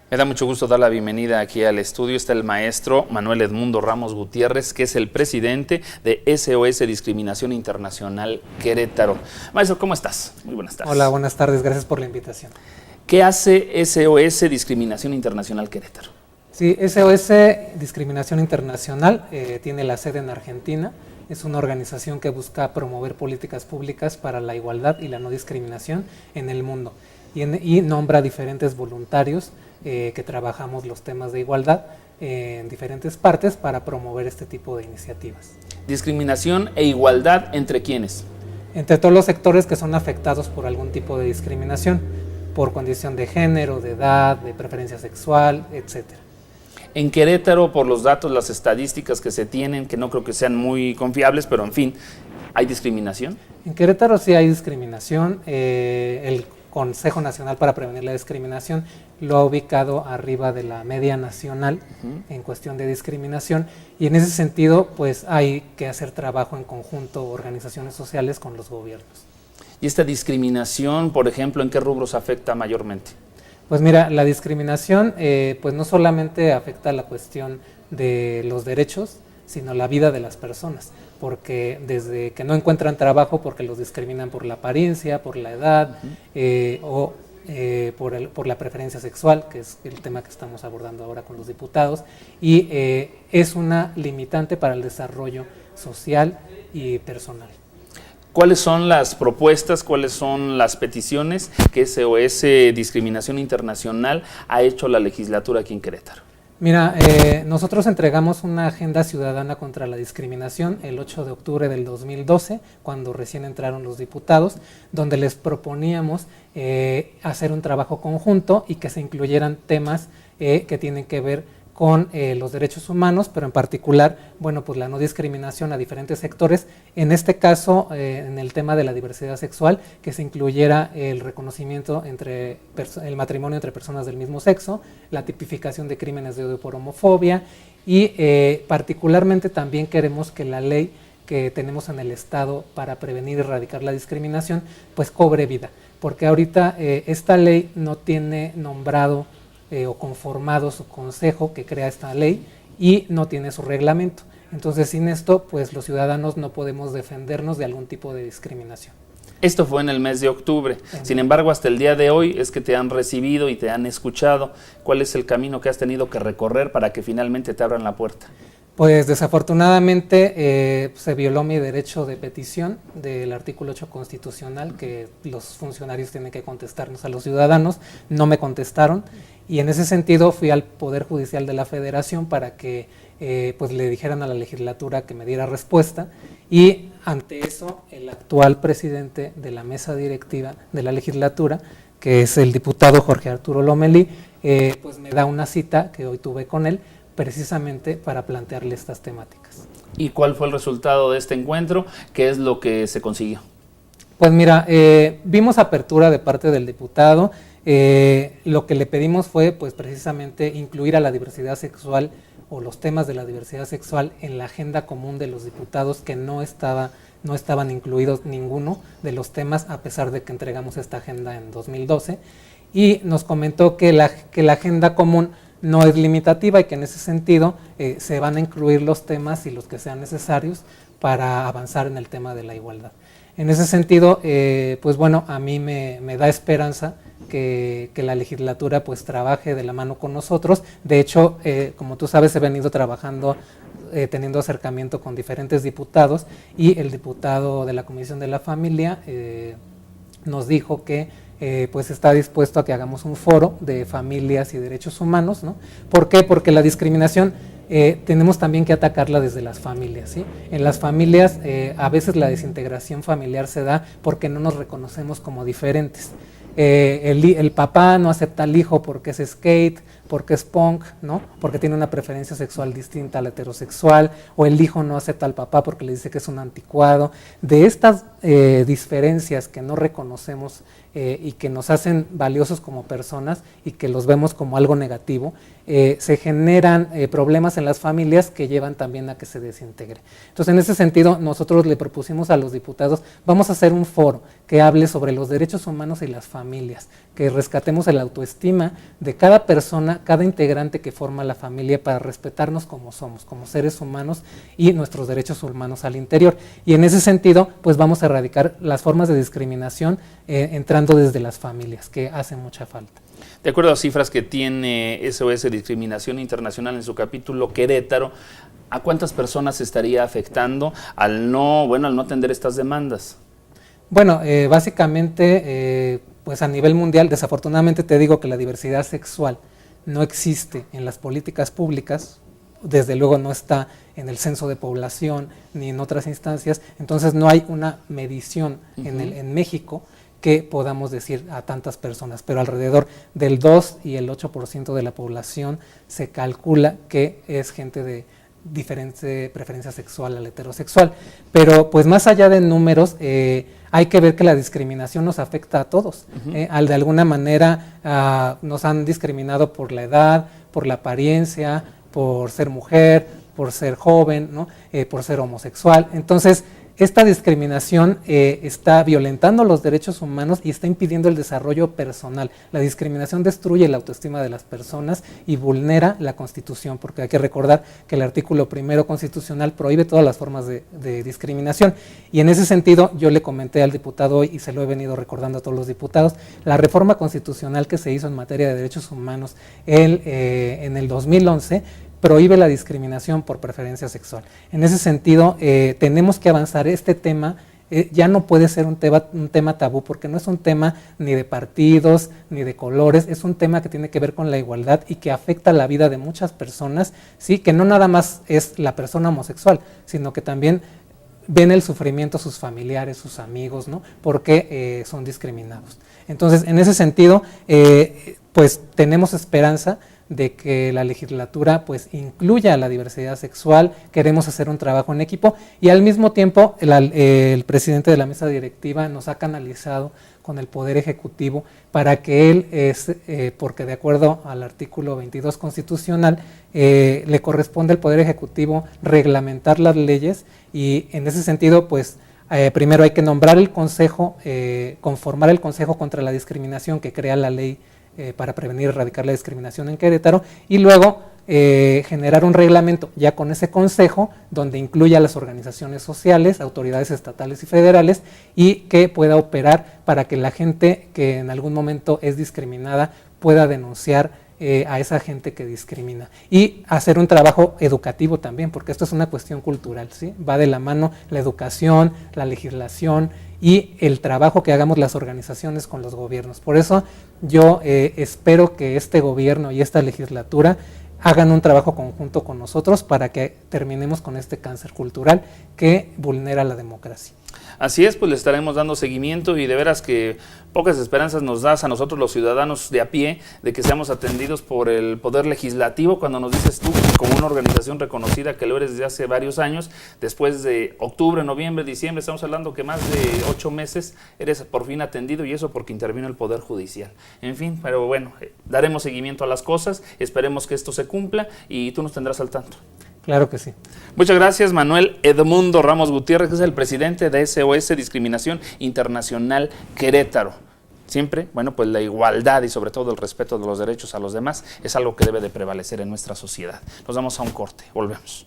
Me da mucho gusto dar la bienvenida aquí al estudio. Está el maestro Manuel Edmundo Ramos Gutiérrez, que es el presidente de SOS Discriminación Internacional Querétaro. Maestro, ¿cómo estás? Muy buenas tardes. Hola, buenas tardes. Gracias por la invitación. ¿Qué hace SOS Discriminación Internacional Querétaro? Sí, SOS Discriminación Internacional tiene la sede en Argentina. Es una organización que busca promover políticas públicas para la igualdad y la no discriminación en el mundo. Y nombra diferentes voluntarios que trabajamos los temas de igualdad en diferentes partes para promover este tipo de iniciativas. ¿Discriminación e igualdad entre quiénes? Entre todos los sectores que son afectados por algún tipo de discriminación, por condición de género, de edad, de preferencia sexual, etcétera. En Querétaro, por los datos, las estadísticas que se tienen, que no creo que sean muy confiables, pero en fin, ¿hay discriminación? En Querétaro sí hay discriminación. El Consejo Nacional para Prevenir la Discriminación lo ha ubicado arriba de la media nacional en cuestión de discriminación, y en ese sentido pues hay que hacer trabajo en conjunto, organizaciones sociales con los gobiernos. ¿Y esta discriminación, por ejemplo, en qué rubros afecta mayormente? Pues mira, la discriminación pues no solamente afecta la cuestión de los derechos, sino la vida de las personas, porque desde que no encuentran trabajo porque los discriminan por la apariencia, por la edad o por la preferencia sexual, que es el tema que estamos abordando ahora con los diputados, y es una limitante para el desarrollo social y personal. ¿Cuáles son las propuestas, cuáles son las peticiones que SOS Discriminación Internacional ha hecho a la legislatura aquí en Querétaro? Mira, nosotros entregamos una agenda ciudadana contra la discriminación el 8 de octubre del 2012, cuando recién entraron los diputados, donde les proponíamos hacer un trabajo conjunto y que se incluyeran temas que tienen que ver con los derechos humanos, pero en particular, bueno, pues la no discriminación a diferentes sectores, en este caso, en el tema de la diversidad sexual, que se incluyera el reconocimiento entre el matrimonio entre personas del mismo sexo, la tipificación de crímenes de odio por homofobia, y particularmente también queremos que la ley que tenemos en el Estado para prevenir y erradicar la discriminación, pues cobre vida, porque ahorita esta ley no tiene nombrado o conformado su consejo que crea esta ley y no tiene su reglamento. Entonces, sin esto, pues los ciudadanos no podemos defendernos de algún tipo de discriminación. Esto fue en el mes de octubre. Sin embargo, hasta el día de hoy es que te han recibido y te han escuchado. ¿Cuál es el camino que has tenido que recorrer para que finalmente te abran la puerta? Pues desafortunadamente se violó mi derecho de petición del artículo 8 constitucional, que los funcionarios tienen que contestarnos a los ciudadanos. No me contestaron, y en ese sentido fui al Poder Judicial de la Federación para que pues le dijeran a la legislatura que me diera respuesta, y ante eso el actual presidente de la mesa directiva de la legislatura, que es el diputado Jorge Arturo Lomelí, pues me da una cita que hoy tuve con él, precisamente para plantearle estas temáticas. ¿Y cuál fue el resultado de este encuentro? ¿Qué es lo que se consiguió? Pues mira, vimos apertura de parte del diputado. Lo que le pedimos fue pues precisamente incluir a la diversidad sexual o los temas de la diversidad sexual en la agenda común de los diputados, que no estaban incluidos ninguno de los temas, a pesar de que entregamos esta agenda en 2012, y nos comentó que la agenda común no es limitativa y que en ese sentido se van a incluir los temas y los que sean necesarios para avanzar en el tema de la igualdad. En ese sentido, pues bueno, a mí me da esperanza que la legislatura pues trabaje de la mano con nosotros. De hecho, como tú sabes, he venido trabajando, teniendo acercamiento con diferentes diputados, y el diputado de la Comisión de la Familia nos dijo que pues está dispuesto a que hagamos un foro de familias y derechos humanos, ¿no? ¿Por qué? Porque la discriminación tenemos también que atacarla desde las familias, ¿sí? En las familias a veces la desintegración familiar se da porque no nos reconocemos como diferentes. El papá no acepta al hijo porque es skate, porque es punk, ¿no? Porque tiene una preferencia sexual distinta a la heterosexual, o el hijo no acepta al papá porque le dice que es un anticuado. De estas diferencias que no reconocemos y que nos hacen valiosos como personas y que los vemos como algo negativo, se generan problemas en las familias que llevan también a que se desintegre. Entonces, en ese sentido, nosotros le propusimos a los diputados, vamos a hacer un foro que hable sobre los derechos humanos y las familias, que rescatemos la autoestima de cada persona persona, cada integrante que forma la familia para respetarnos como somos, como seres humanos y nuestros derechos humanos al interior. Y en ese sentido, pues vamos a erradicar las formas de discriminación entrando desde las familias, que hace mucha falta. De acuerdo a cifras que tiene SOS Discriminación Internacional en su capítulo Querétaro, ¿a cuántas personas estaría afectando al no atender estas demandas? Bueno, básicamente, pues a nivel mundial, desafortunadamente te digo que la diversidad sexual no existe en las políticas públicas, desde luego no está en el censo de población ni en otras instancias, entonces no hay una medición en México que podamos decir a tantas personas, pero alrededor del 2 y el 8% de la población se calcula que es gente de diferente preferencia sexual al heterosexual. Pero pues más allá de números, hay que ver que la discriminación nos afecta a todos. De alguna manera nos han discriminado por la edad, por la apariencia, por ser mujer, por ser joven, ¿no? Por ser homosexual. Entonces, esta discriminación está violentando los derechos humanos y está impidiendo el desarrollo personal. La discriminación destruye la autoestima de las personas y vulnera la Constitución, porque hay que recordar que el artículo 1 constitucional prohíbe todas las formas de discriminación. Y en ese sentido, yo le comenté al diputado hoy, y se lo he venido recordando a todos los diputados, la reforma constitucional que se hizo en materia de derechos humanos en el 2011, prohíbe la discriminación por preferencia sexual. En ese sentido, tenemos que avanzar. Este tema ya no puede ser un tema tabú, porque no es un tema ni de partidos, ni de colores, es un tema que tiene que ver con la igualdad y que afecta la vida de muchas personas, ¿sí? Que no nada más es la persona homosexual, sino que también ven el sufrimiento sus familiares, sus amigos, ¿no? Porque son discriminados. Entonces, en ese sentido, pues tenemos esperanza de que la legislatura pues incluya la diversidad sexual. Queremos hacer un trabajo en equipo y al mismo tiempo el presidente de la mesa directiva nos ha canalizado con el Poder Ejecutivo para que él, porque de acuerdo al artículo 22 constitucional, le corresponde al Poder Ejecutivo reglamentar las leyes y en ese sentido pues primero hay que nombrar el consejo, conformar el Consejo contra la Discriminación que crea la ley para prevenir y erradicar la discriminación en Querétaro y luego generar un reglamento ya con ese consejo donde incluya a las organizaciones sociales, autoridades estatales y federales y que pueda operar para que la gente que en algún momento es discriminada pueda denunciar a esa gente que discrimina y hacer un trabajo educativo también, porque esto es una cuestión cultural, ¿sí? Va de la mano la educación, la legislación y el trabajo que hagamos las organizaciones con los gobiernos. Por eso yo espero que este gobierno y esta legislatura hagan un trabajo conjunto con nosotros para que terminemos con este cáncer cultural que vulnera la democracia. Así es, pues le estaremos dando seguimiento y de veras que pocas esperanzas nos das a nosotros los ciudadanos de a pie de que seamos atendidos por el Poder Legislativo cuando nos dices tú, como una organización reconocida que lo eres desde hace varios años, después de octubre, noviembre, diciembre, estamos hablando que más de 8 meses eres por fin atendido y eso porque intervino el Poder Judicial. En fin, pero bueno, daremos seguimiento a las cosas, esperemos que esto se cumpla y tú nos tendrás al tanto. Claro que sí. Muchas gracias, Manuel Edmundo Ramos Gutiérrez, que es el presidente de SOS Discriminación Internacional Querétaro. Siempre, bueno, pues la igualdad y sobre todo el respeto de los derechos a los demás es algo que debe de prevalecer en nuestra sociedad. Nos vamos a un corte, volvemos.